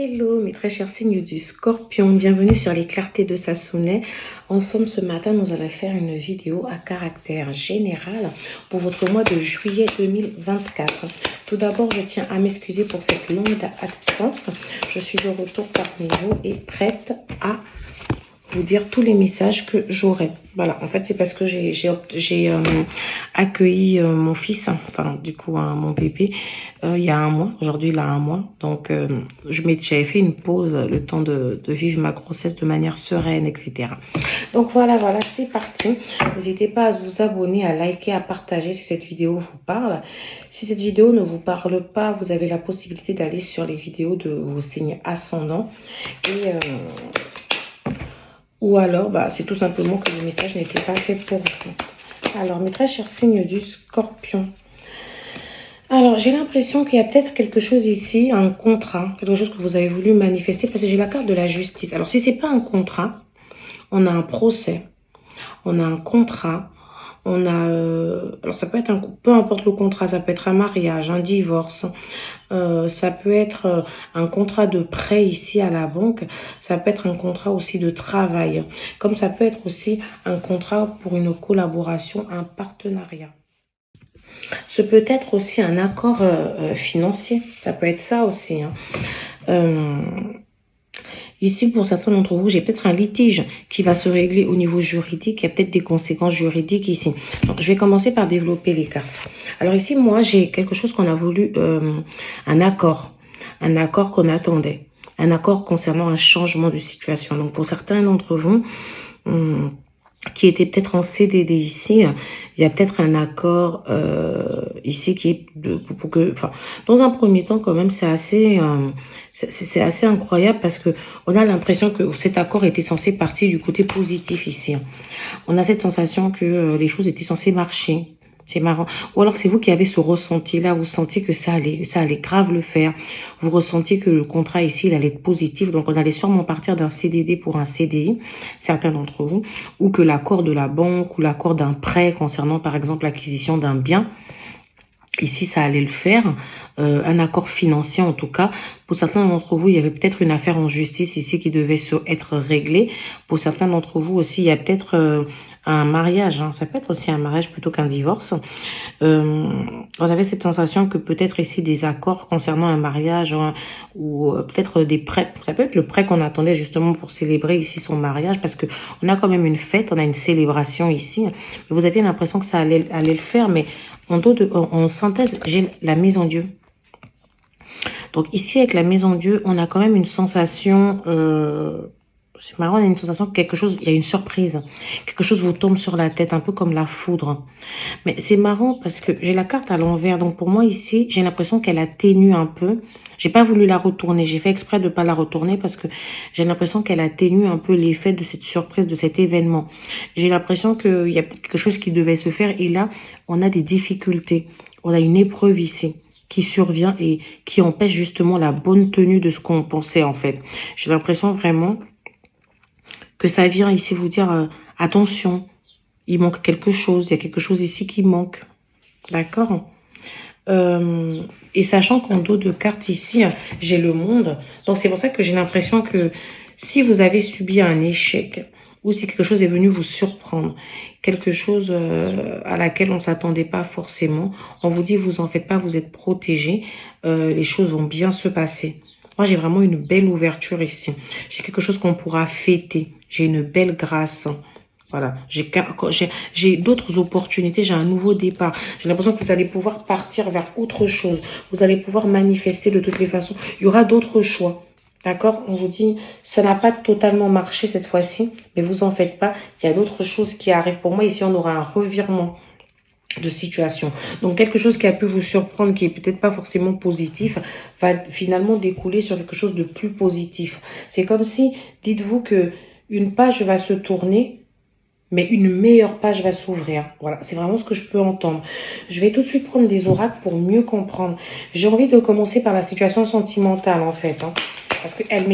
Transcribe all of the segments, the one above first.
Hello mes très chers signes du Scorpion, bienvenue sur les clartés de Sassonet. En somme, ce matin, nous allons faire une vidéo à caractère général pour votre mois de juillet 2024. Tout d'abord, je tiens à m'excuser pour cette longue absence. Je suis de retour parmi vous et prête à vous dire tous les messages que j'aurai. Voilà, en fait, c'est parce que j'ai accueilli mon fils, enfin, du coup, mon bébé, il y a un mois. Aujourd'hui, il a un mois. Donc, j'avais fait une pause, le temps de vivre ma grossesse de manière sereine, etc. Donc, voilà, c'est parti. N'hésitez pas à vous abonner, à liker, à partager si cette vidéo vous parle. Si cette vidéo ne vous parle pas, vous avez la possibilité d'aller sur les vidéos de vos signes ascendants. Et... ou alors, c'est tout simplement que le message n'était pas fait pour vous. Alors, mes très chers signes du Scorpion. Alors, j'ai l'impression qu'il y a peut-être quelque chose ici, un contrat, quelque chose que vous avez voulu manifester, parce que j'ai la carte de la justice. Alors, si c'est pas un contrat, on a un procès, on a un contrat, on a... alors, ça peut être peu importe le contrat, ça peut être un mariage, un divorce, ça peut être un contrat de prêt ici à la banque, ça peut être un contrat aussi de travail, comme ça peut être aussi un contrat pour une collaboration, un partenariat. Ce peut être aussi un accord financier, ça peut être ça aussi. Ici, pour certains d'entre vous, j'ai peut-être un litige qui va se régler au niveau juridique. Il y a peut-être des conséquences juridiques ici. Donc, je vais commencer par développer les cartes. Alors ici, moi, j'ai quelque chose qu'on a voulu, un accord qu'on attendait. Un accord concernant un changement de situation. Donc, pour certains d'entre vous, qui était peut-être en CDD ici, il y a peut-être un accord ici qui est pour que, enfin, dans un premier temps quand même, c'est assez incroyable parce que on a l'impression que cet accord était censé partir du côté positif ici. On a cette sensation que les choses étaient censées marcher. C'est marrant. Ou alors c'est vous qui avez ce ressenti-là, vous sentiez que ça allait grave le faire. Vous ressentiez que le contrat ici, il allait être positif. Donc on allait sûrement partir d'un CDD pour un CDI, certains d'entre vous. Ou que l'accord de la banque ou l'accord d'un prêt concernant par exemple l'acquisition d'un bien. Ici, ça allait le faire, un accord financier en tout cas. Pour certains d'entre vous, il y avait peut-être une affaire en justice ici qui devait être réglée. Pour certains d'entre vous aussi, il y a peut-être un mariage. Ça peut être aussi un mariage plutôt qu'un divorce. Vous avez cette sensation que peut-être ici des accords concernant un mariage ou peut-être des prêts. Ça peut être le prêt qu'on attendait justement pour célébrer ici son mariage parce que on a quand même une fête, on a une célébration ici. Vous aviez l'impression que ça allait le faire, mais en synthèse, j'ai la mise en Dieu. Donc ici, avec la mise en Dieu, on a quand même une sensation... c'est marrant, on a une sensation que quelque chose... Il y a une surprise. Quelque chose vous tombe sur la tête, un peu comme la foudre. Mais c'est marrant parce que j'ai la carte à l'envers. Donc pour moi, ici, j'ai l'impression qu'elle atténue un peu. J'ai pas voulu la retourner. J'ai fait exprès de ne pas la retourner parce que j'ai l'impression qu'elle atténue un peu l'effet de cette surprise, de cet événement. J'ai l'impression qu'il y a quelque chose qui devait se faire. Et là, on a des difficultés. On a une épreuve ici qui survient et qui empêche justement la bonne tenue de ce qu'on pensait en fait. J'ai l'impression vraiment que ça vient ici vous dire attention, il manque quelque chose. Il y a quelque chose ici qui manque. D'accord ? Et sachant qu'en dos de carte ici, j'ai le monde. Donc c'est pour ça que j'ai l'impression que si vous avez subi un échec ou si quelque chose est venu vous surprendre, quelque chose à laquelle on ne s'attendait pas forcément, on vous dit vous en faites pas, vous êtes protégés, les choses vont bien se passer. Moi j'ai vraiment une belle ouverture ici. J'ai quelque chose qu'on pourra fêter. J'ai une belle grâce. Voilà, j'ai d'autres opportunités, j'ai un nouveau départ. J'ai l'impression que vous allez pouvoir partir vers autre chose. Vous allez pouvoir manifester de toutes les façons. Il y aura d'autres choix. D'accord? On vous dit, ça n'a pas totalement marché cette fois-ci, mais vous en faites pas. Il y a d'autres choses qui arrivent. Pour moi, ici, on aura un revirement de situation. Donc, quelque chose qui a pu vous surprendre, qui est peut-être pas forcément positif, va finalement découler sur quelque chose de plus positif. C'est comme si, dites-vous que une page va se tourner, mais une meilleure page va s'ouvrir. Voilà, c'est vraiment ce que je peux entendre. Je vais tout de suite prendre des oracles pour mieux comprendre. J'ai envie de commencer par la situation sentimentale, en fait. Parce qu'elle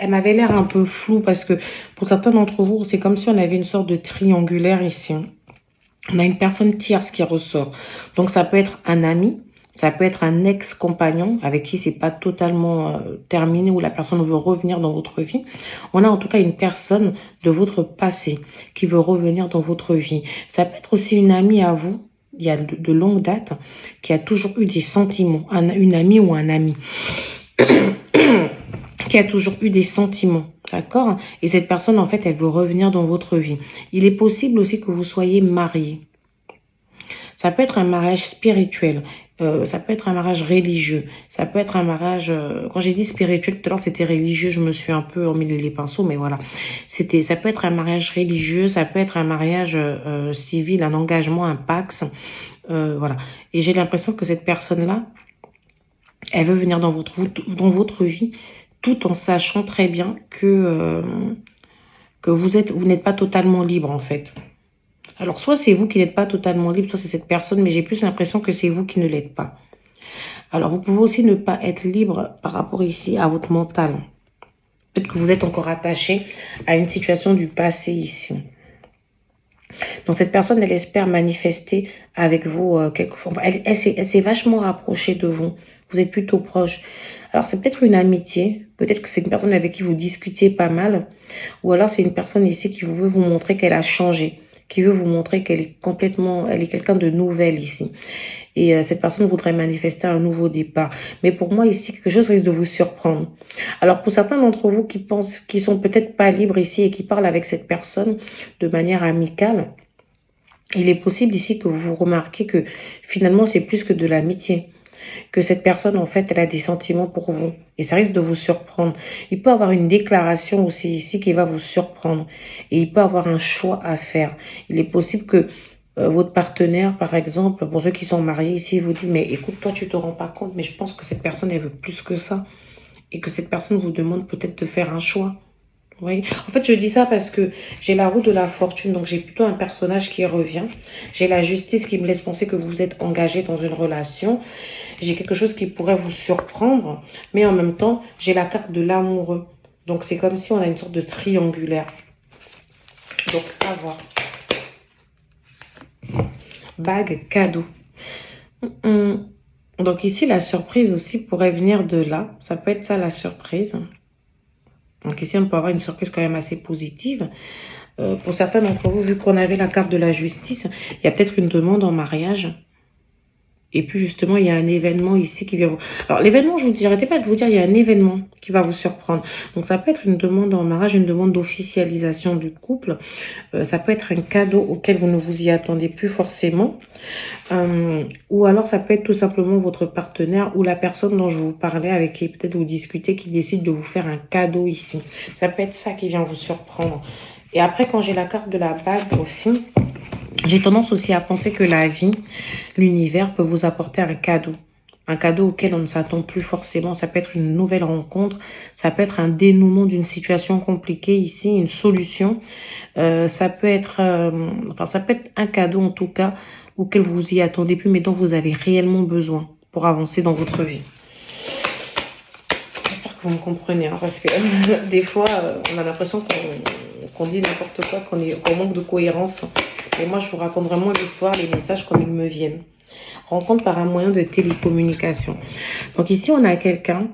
m'avait l'air un peu floue, parce que pour certains d'entre vous, c'est comme si on avait une sorte de triangulaire ici. On a une personne tierce qui ressort. Donc, ça peut être un ami, Ça peut être un ex-compagnon avec qui c'est pas totalement terminé, ou la personne veut revenir dans votre vie. On a en tout cas une personne de votre passé qui veut revenir dans votre vie. Ça peut être aussi une amie à vous, il y a de longue date, qui a toujours eu des sentiments, une amie ou un ami, qui a toujours eu des sentiments, d'accord? Et cette personne, en fait, elle veut revenir dans votre vie. Il est possible aussi que vous soyez marié. Ça peut être un mariage spirituel, ça peut être un mariage religieux, ça peut être un mariage... quand j'ai dit spirituel, tout à l'heure c'était religieux, je me suis un peu emmêlé les pinceaux, mais voilà. Ça peut être un mariage religieux, ça peut être un mariage civil, un engagement, un pax, voilà. Et j'ai l'impression que cette personne-là, elle veut venir dans votre vie, tout en sachant très bien que vous n'êtes pas totalement libre, en fait. Alors, soit c'est vous qui n'êtes pas totalement libre, soit c'est cette personne, mais j'ai plus l'impression que c'est vous qui ne l'êtes pas. Alors, vous pouvez aussi ne pas être libre par rapport ici à votre mental. Peut-être que vous êtes encore attaché à une situation du passé ici. Donc, cette personne, elle espère manifester avec vous elle s'est vachement rapprochée de vous. Vous êtes plutôt proche. Alors, c'est peut-être une amitié. Peut-être que c'est une personne avec qui vous discutez pas mal. Ou alors, c'est une personne ici qui veut vous montrer qu'elle a changé, qui veut vous montrer qu'elle est elle est quelqu'un de nouvelle ici. Et cette personne voudrait manifester un nouveau départ. Mais pour moi, ici, quelque chose risque de vous surprendre. Alors, pour certains d'entre vous qui sont peut-être pas libres ici et qui parlent avec cette personne de manière amicale, il est possible ici que vous remarquez que finalement, c'est plus que de l'amitié. Que cette personne, en fait, elle a des sentiments pour vous. Et ça risque de vous surprendre. Il peut avoir une déclaration aussi ici qui va vous surprendre. Et il peut avoir un choix à faire. Il est possible que votre partenaire, par exemple, pour ceux qui sont mariés ici, vous dit, mais écoute, toi, tu te rends pas compte, mais je pense que cette personne, elle veut plus que ça. Et que cette personne vous demande peut-être de faire un choix. Vous voyez? En fait, je dis ça parce que j'ai la roue de la fortune, donc j'ai plutôt un personnage qui revient. J'ai la justice qui me laisse penser que vous êtes engagé dans une relation. J'ai quelque chose qui pourrait vous surprendre, mais en même temps, j'ai la carte de l'amoureux. Donc, c'est comme si on a une sorte de triangulaire. Donc, à voir. Bague, cadeau. Donc, ici, la surprise aussi pourrait venir de là. Ça peut être ça, la surprise. Donc, ici, on peut avoir une surprise quand même assez positive. Pour certains d'entre vous, vu qu'on avait la carte de la justice, il y a peut-être une demande en mariage. Et puis justement, il y a un événement ici qui vient vous... Alors l'événement, je vous dis, arrêtez pas de vous dire, il y a un événement qui va vous surprendre. Donc ça peut être une demande en mariage, une demande d'officialisation du couple. Ça peut être un cadeau auquel vous ne vous y attendez plus forcément. Ou alors ça peut être tout simplement votre partenaire ou la personne dont je vous parlais, avec qui peut-être vous discutez, qui décide de vous faire un cadeau ici. Ça peut être ça qui vient vous surprendre. Et après, quand j'ai la carte de la bague aussi... J'ai tendance aussi à penser que la vie, l'univers peut vous apporter un cadeau. Un cadeau auquel on ne s'attend plus forcément. Ça peut être une nouvelle rencontre. Ça peut être un dénouement d'une situation compliquée ici, une solution. Ça peut être un cadeau en tout cas auquel vous vous y attendez plus, mais dont vous avez réellement besoin pour avancer dans votre vie. J'espère que vous me comprenez, hein, parce que des fois, on a l'impression qu'on dit n'importe quoi, qu'on manque de cohérence. Et moi, je vous raconte vraiment l'histoire, les messages comme ils me viennent. Rencontre par un moyen de télécommunication. Donc ici, on a quelqu'un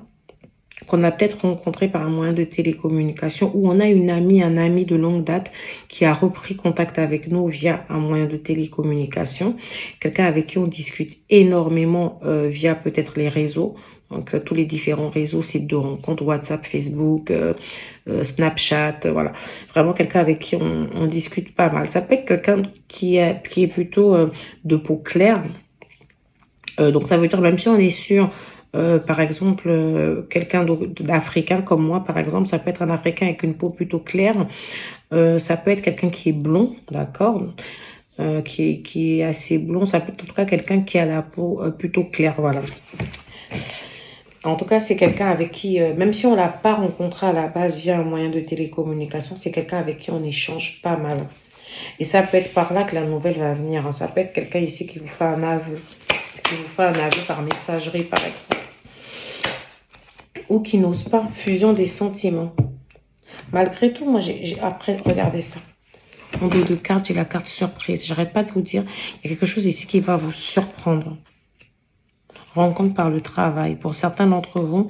qu'on a peut-être rencontré par un moyen de télécommunication, ou on a une amie, un ami de longue date qui a repris contact avec nous via un moyen de télécommunication. Quelqu'un avec qui on discute énormément via peut-être les réseaux. Donc, tous les différents réseaux, sites de rencontres, WhatsApp, Facebook, Snapchat, voilà. Vraiment quelqu'un avec qui on discute pas mal. Ça peut être quelqu'un qui est plutôt de peau claire. Donc, ça veut dire, même si on est sur, par exemple, quelqu'un d'Africain comme moi, par exemple, ça peut être un Africain avec une peau plutôt claire. Ça peut être quelqu'un qui est blond, d'accord, qui est assez blond. Ça peut être en tout cas quelqu'un qui a la peau plutôt claire, voilà. En tout cas, c'est quelqu'un avec qui, même si on ne l'a pas rencontré à la base via un moyen de télécommunication, c'est quelqu'un avec qui on échange pas mal. Et ça peut être par là que la nouvelle va venir. Hein. Ça peut être quelqu'un ici qui vous fait un aveu. Qui vous fait un aveu par messagerie, par exemple. Ou qui n'ose pas. Fusion des sentiments. Malgré tout, moi, après, regardez ça. En dos de cartes, j'ai la carte surprise. J'arrête pas de vous dire, il y a quelque chose ici qui va vous surprendre. rencontre par le travail. Pour certains d'entre vous,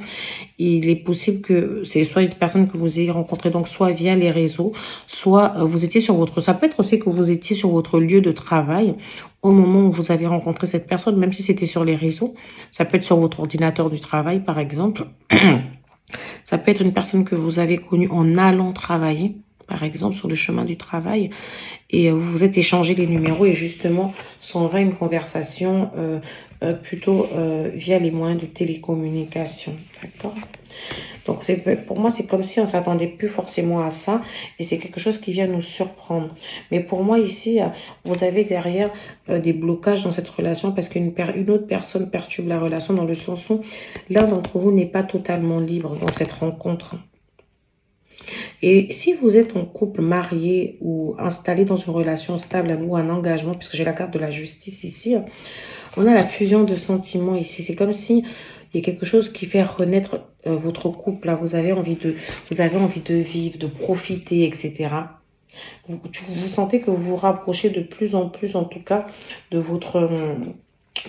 il est possible que c'est soit une personne que vous ayez rencontrée, donc soit via les réseaux, soit vous étiez sur votre... Ça peut être aussi que vous étiez sur votre lieu de travail au moment où vous avez rencontré cette personne, même si c'était sur les réseaux. Ça peut être sur votre ordinateur du travail, par exemple. Ça peut être une personne que vous avez connue en allant travailler, par exemple, sur le chemin du travail. Et vous vous êtes échangé les numéros et justement, s'en va une conversation plutôt via les moyens de télécommunication. D'accord? Donc, pour moi, c'est comme si on ne s'attendait plus forcément à ça. Et c'est quelque chose qui vient nous surprendre. Mais pour moi, ici, vous avez derrière des blocages dans cette relation parce qu'une autre personne perturbe la relation dans le sens où l'un d'entre vous n'est pas totalement libre dans cette rencontre. Et si vous êtes en couple marié ou installé dans une relation stable ou un engagement, puisque j'ai la carte de la justice ici, on a la fusion de sentiments ici. C'est comme si il y a quelque chose qui fait renaître votre couple. Là, vous avez envie de vivre, de profiter, etc. Vous sentez que vous vous rapprochez de plus en plus, en tout cas, de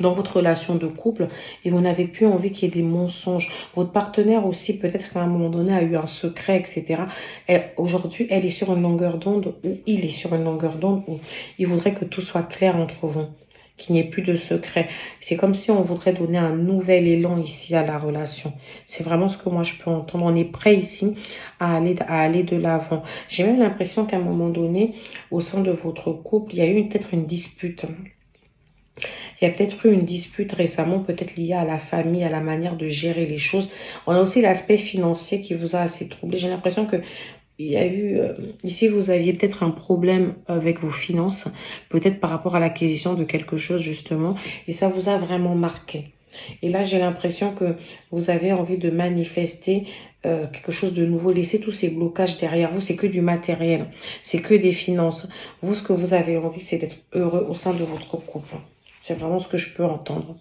dans votre relation de couple, et vous n'avez plus envie qu'il y ait des mensonges. Votre partenaire aussi, peut-être qu'à un moment donné, a eu un secret, etc. Aujourd'hui, elle est sur une longueur d'onde, ou il est sur une longueur d'onde, où il voudrait que tout soit clair entre vous, qu'il n'y ait plus de secret. C'est comme si on voudrait donner un nouvel élan ici à la relation. C'est vraiment ce que moi je peux entendre. On est prêt ici à aller de l'avant. J'ai même l'impression qu'à un moment donné, au sein de votre couple, il y a eu peut-être une dispute. Il y a peut-être eu une dispute récemment, peut-être liée à la famille, à la manière de gérer les choses. On a aussi l'aspect financier qui vous a assez troublé. J'ai l'impression que il y a eu, ici, vous aviez peut-être un problème avec vos finances, peut-être par rapport à l'acquisition de quelque chose, justement, et ça vous a vraiment marqué. Et là, j'ai l'impression que vous avez envie de manifester quelque chose de nouveau. Laissez tous ces blocages derrière vous. C'est que du matériel, c'est que des finances. Vous, ce que vous avez envie, c'est d'être heureux au sein de votre couple. C'est vraiment ce que je peux entendre.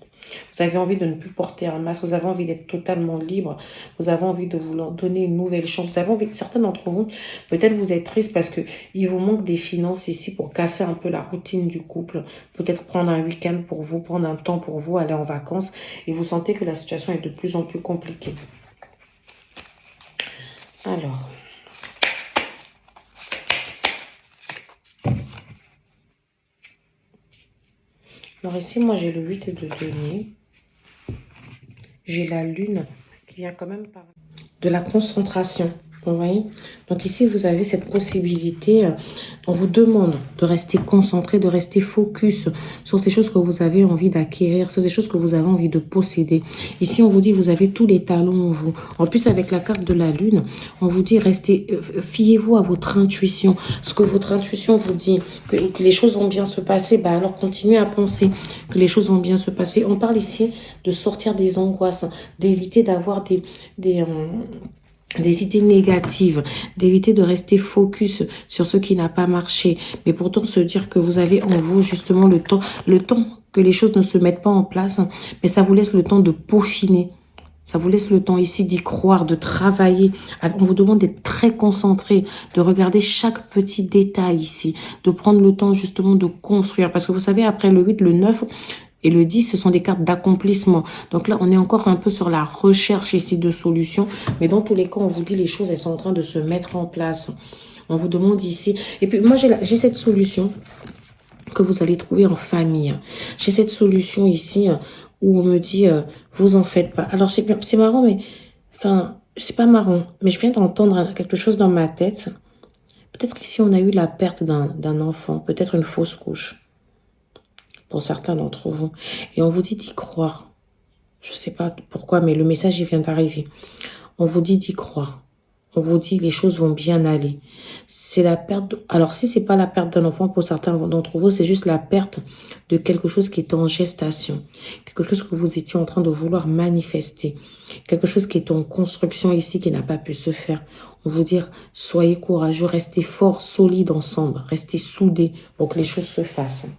Vous avez envie de ne plus porter un masque. Vous avez envie d'être totalement libre. Vous avez envie de vous donner une nouvelle chance. Vous avez envie, certains d'entre vous, peut-être vous êtes triste parce que il vous manque des finances ici pour casser un peu la routine du couple. Peut-être prendre un week-end pour vous, prendre un temps pour vous, aller en vacances. Et vous sentez que la situation est de plus en plus compliquée. Alors... Alors ici, moi, j'ai le 8 de denier. J'ai la lune qui vient quand même par de la concentration. Vous voyez? Donc ici, vous avez cette possibilité. On vous demande de rester concentré, de rester focus sur ces choses que vous avez envie d'acquérir, sur ces choses que vous avez envie de posséder. Ici, on vous dit, vous avez tous les talents en vous. En plus, avec la carte de la lune, on vous dit, restez, fiez-vous à votre intuition. Ce que votre intuition vous dit, que les choses vont bien se passer, bah alors continuez à penser que les choses vont bien se passer. On parle ici de sortir des angoisses, d'éviter d'avoir des idées négatives, d'éviter de rester focus sur ce qui n'a pas marché, mais pourtant se dire que vous avez en vous justement le temps que les choses ne se mettent pas en place, mais ça vous laisse le temps de peaufiner. Ça vous laisse le temps ici d'y croire, de travailler. On vous demande d'être très concentré, de regarder chaque petit détail ici, de prendre le temps justement de construire. Parce que vous savez, après le 8, le 9... et le 10, ce sont des cartes d'accomplissement. Donc là, on est encore un peu sur la recherche ici de solutions. Mais dans tous les cas, on vous dit les choses, elles sont en train de se mettre en place. On vous demande ici. Et puis moi, j'ai cette solution que vous allez trouver en famille. J'ai cette solution ici où on me dit, vous en faites pas. Alors, c'est marrant, mais... Enfin, c'est pas marrant. Mais je viens d'entendre quelque chose dans ma tête. Peut-être qu'ici, on a eu la perte d'un enfant. Peut-être une fausse couche. Pour certains d'entre vous. Et on vous dit d'y croire. Je ne sais pas pourquoi, mais le message, il vient d'arriver. On vous dit d'y croire. On vous dit les choses vont bien aller. C'est la perte... Alors, si ce n'est pas la perte d'un enfant, pour certains d'entre vous, c'est juste la perte de quelque chose qui est en gestation. Quelque chose que vous étiez en train de vouloir manifester. Quelque chose qui est en construction ici, qui n'a pas pu se faire. On vous dit, soyez courageux, restez forts, solides ensemble. Restez soudés pour que les choses se fassent.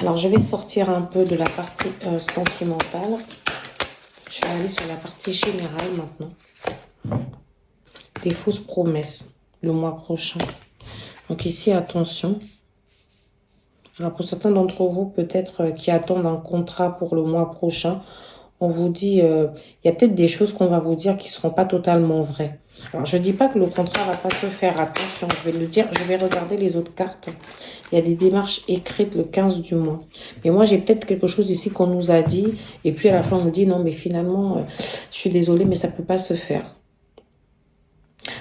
Alors, je vais sortir un peu de la partie sentimentale. Je vais aller sur la partie générale maintenant. Des fausses promesses le mois prochain. Donc ici, attention. Alors pour certains d'entre vous, peut-être qui attendent un contrat pour le mois prochain, on vous dit, il y a peut-être des choses qu'on va vous dire qui ne seront pas totalement vraies. Alors je ne dis pas que le contrat ne va pas se faire, attention, je vais le dire, je vais regarder les autres cartes. Il y a des démarches écrites le 15 du mois. Mais moi, j'ai peut-être quelque chose ici qu'on nous a dit, et puis à la fin, on nous dit, non, mais finalement, je suis désolée, mais ça ne peut pas se faire.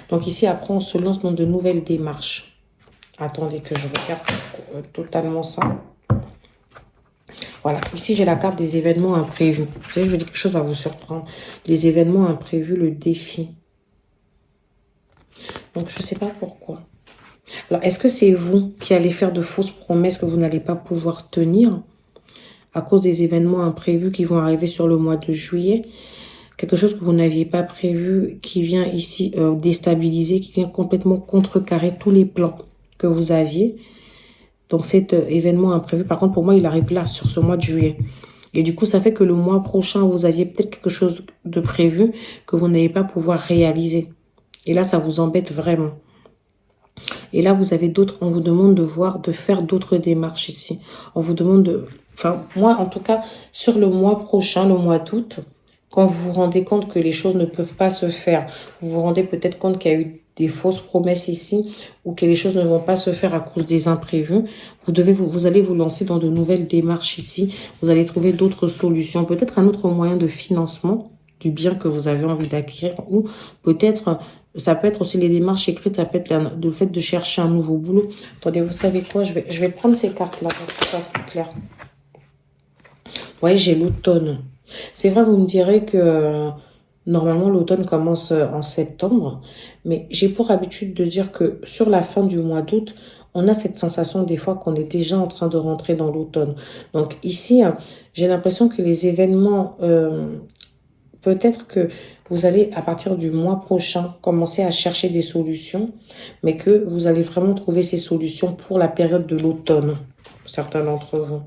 Donc ici, après, on se lance dans de nouvelles démarches. Attendez que je regarde totalement ça. Voilà, ici j'ai la carte des événements imprévus. Vous savez, je dis quelque chose va vous surprendre. Les événements imprévus, le défi. Donc je ne sais pas pourquoi. Alors, est-ce que c'est vous qui allez faire de fausses promesses que vous n'allez pas pouvoir tenir à cause des événements imprévus qui vont arriver sur le mois de juillet? Quelque chose que vous n'aviez pas prévu qui vient ici déstabiliser, qui vient complètement contrecarrer tous les plans que vous aviez. Donc cet événement imprévu, par contre pour moi il arrive là, sur ce mois de juillet. Et du coup ça fait que le mois prochain vous aviez peut-être quelque chose de prévu que vous n'allez pas pouvoir réaliser. Et là ça vous embête vraiment. Et là vous avez d'autres, on vous demande de faire d'autres démarches ici. On vous demande de, enfin moi en tout cas sur le mois prochain, le mois d'août, quand vous vous rendez compte que les choses ne peuvent pas se faire, vous vous rendez peut-être compte qu'il y a eu des fausses promesses ici ou que les choses ne vont pas se faire à cause des imprévus, vous allez vous lancer dans de nouvelles démarches ici. Vous allez trouver d'autres solutions, peut-être un autre moyen de financement du bien que vous avez envie d'acquérir ou peut-être, ça peut être aussi les démarches écrites, ça peut être le fait de chercher un nouveau boulot. Attendez, vous savez quoi, je vais prendre ces cartes-là pour que ce soit plus clair. Vous voyez, j'ai l'automne. C'est vrai, vous me direz que normalement l'automne commence en septembre, mais j'ai pour habitude de dire que sur la fin du mois d'août, on a cette sensation des fois qu'on est déjà en train de rentrer dans l'automne. Donc ici, j'ai l'impression que les événements, peut-être que vous allez à partir du mois prochain commencer à chercher des solutions, mais que vous allez vraiment trouver ces solutions pour la période de l'automne, certains d'entre vous.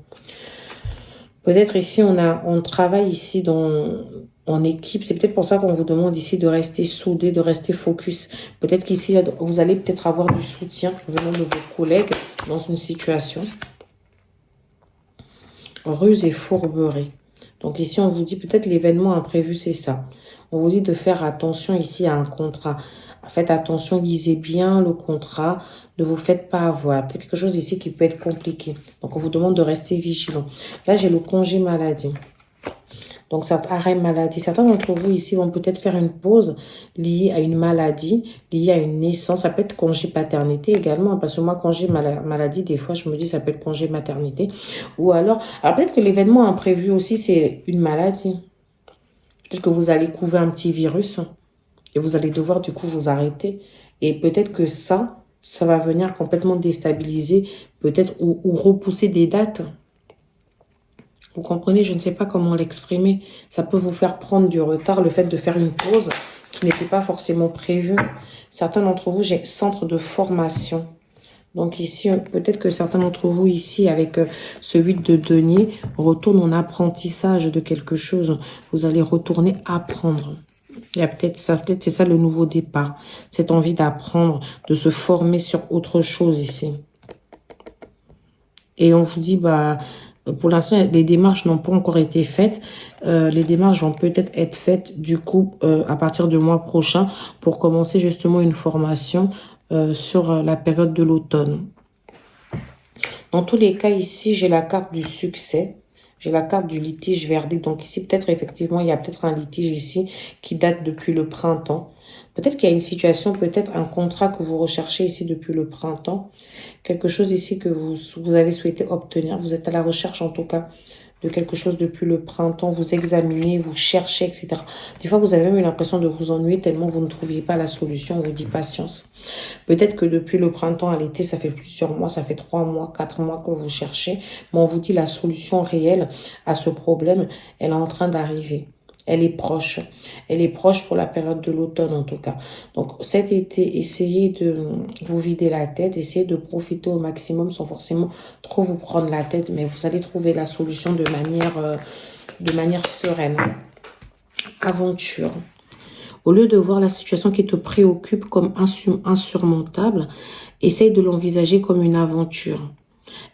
Peut-être ici, on travaille ici en équipe. C'est peut-être pour ça qu'on vous demande ici de rester soudé, de rester focus. Peut-être qu'ici, vous allez peut-être avoir du soutien venant de vos collègues dans une situation. Ruse et fourberie. Donc ici, on vous dit peut-être l'événement imprévu, c'est ça. On vous dit de faire attention ici à un contrat. Faites attention, lisez bien le contrat. Ne vous faites pas avoir. Peut-être quelque chose ici qui peut être compliqué. Donc, on vous demande de rester vigilant. Là, j'ai le congé maladie. Donc, cet arrêt maladie. Certains d'entre vous ici vont peut-être faire une pause liée à une maladie, liée à une naissance. Ça peut être congé paternité également. Parce que moi, congé maladie, des fois, je me dis ça peut être congé maternité. Ou alors peut-être que l'événement imprévu aussi, c'est une maladie. Peut-être que vous allez couver un petit virus. Et vous allez devoir du coup vous arrêter. Et peut-être que ça va venir complètement déstabiliser, peut-être, ou repousser des dates. Vous comprenez, je ne sais pas comment l'exprimer. Ça peut vous faire prendre du retard, le fait de faire une pause qui n'était pas forcément prévue. Certains d'entre vous, j'ai centre de formation. Donc ici, peut-être que certains d'entre vous ici, avec ce 8 de denier, retournent en apprentissage de quelque chose. Vous allez retourner apprendre. Il y a peut-être c'est ça le nouveau départ. Cette envie d'apprendre, de se former sur autre chose ici. Et on vous dit, pour l'instant, les démarches n'ont pas encore été faites. Les démarches vont peut-être être faites, du coup, à partir du mois prochain, pour commencer justement une formation sur la période de l'automne. Dans tous les cas, ici, j'ai la carte du succès. J'ai la carte du litige verdict. Donc ici, peut-être effectivement, il y a peut-être un litige ici qui date depuis le printemps. Peut-être qu'il y a une situation, peut-être un contrat que vous recherchez ici depuis le printemps. Quelque chose ici que vous avez souhaité obtenir. Vous êtes à la recherche en tout cas de quelque chose depuis le printemps. Vous examinez, vous cherchez, etc. Des fois, vous avez même eu l'impression de vous ennuyer tellement vous ne trouviez pas la solution. On vous dit patience. Peut-être que depuis le printemps à l'été, ça fait plusieurs mois, ça fait 3 mois, 4 mois que vous cherchez. Mais on vous dit la solution réelle à ce problème, elle est en train d'arriver. Elle est proche. Elle est proche pour la période de l'automne en tout cas. Donc cet été, essayez de vous vider la tête. Essayez de profiter au maximum sans forcément trop vous prendre la tête. Mais vous allez trouver la solution de manière sereine. Aventure. Au lieu de voir la situation qui te préoccupe comme insurmontable, essaye de l'envisager comme une aventure.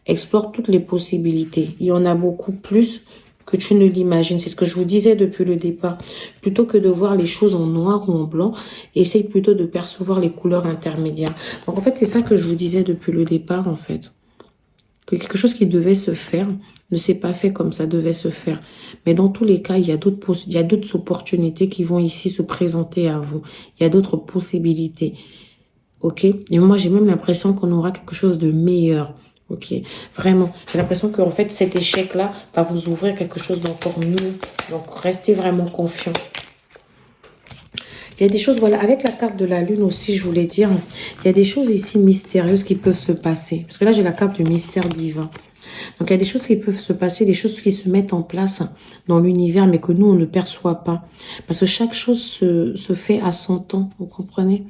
Explore toutes les possibilités. Il y en a beaucoup plus que tu ne l'imagines. C'est ce que je vous disais depuis le départ. Plutôt que de voir les choses en noir ou en blanc, essaye plutôt de percevoir les couleurs intermédiaires. Donc en fait, c'est ça que je vous disais depuis le départ en fait. Que quelque chose qui devait se faire ne s'est pas fait comme ça devait se faire. Mais dans tous les cas, il y a d'autres opportunités qui vont ici se présenter à vous. Il y a d'autres possibilités. Ok? Et moi, j'ai même l'impression qu'on aura quelque chose de meilleur. Ok? Vraiment. J'ai l'impression que en fait, cet échec-là va vous ouvrir quelque chose d'encore mieux. Donc, restez vraiment confiant. Il y a des choses, voilà, avec la carte de la lune aussi, je voulais dire, il y a des choses ici mystérieuses qui peuvent se passer. Parce que là, j'ai la carte du mystère divin. Donc, il y a des choses qui peuvent se passer, des choses qui se mettent en place dans l'univers, mais que nous, on ne perçoit pas. Parce que chaque chose se fait à son temps, vous comprenez?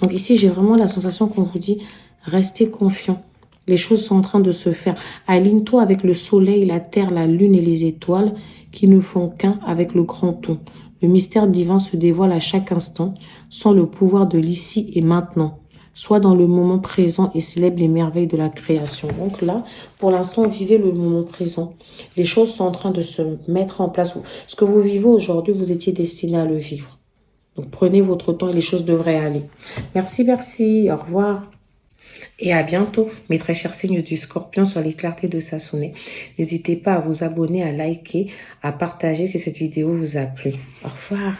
Donc, ici, j'ai vraiment la sensation qu'on vous dit, restez confiant. Les choses sont en train de se faire. Aligne-toi avec le soleil, la terre, la lune et les étoiles qui ne font qu'un avec le grand tout. Le mystère divin se dévoile à chaque instant, sans le pouvoir de l'ici et maintenant. Sois dans le moment présent et célèbre les merveilles de la création. Donc là, pour l'instant, vivez le moment présent. Les choses sont en train de se mettre en place. Ce que vous vivez aujourd'hui, vous étiez destiné à le vivre. Donc prenez votre temps et les choses devraient aller. Merci, merci. Au revoir. Et à bientôt, mes très chers signes du Scorpion sur les clartés de Sassonet. N'hésitez pas à vous abonner, à liker, à partager si cette vidéo vous a plu. Au revoir.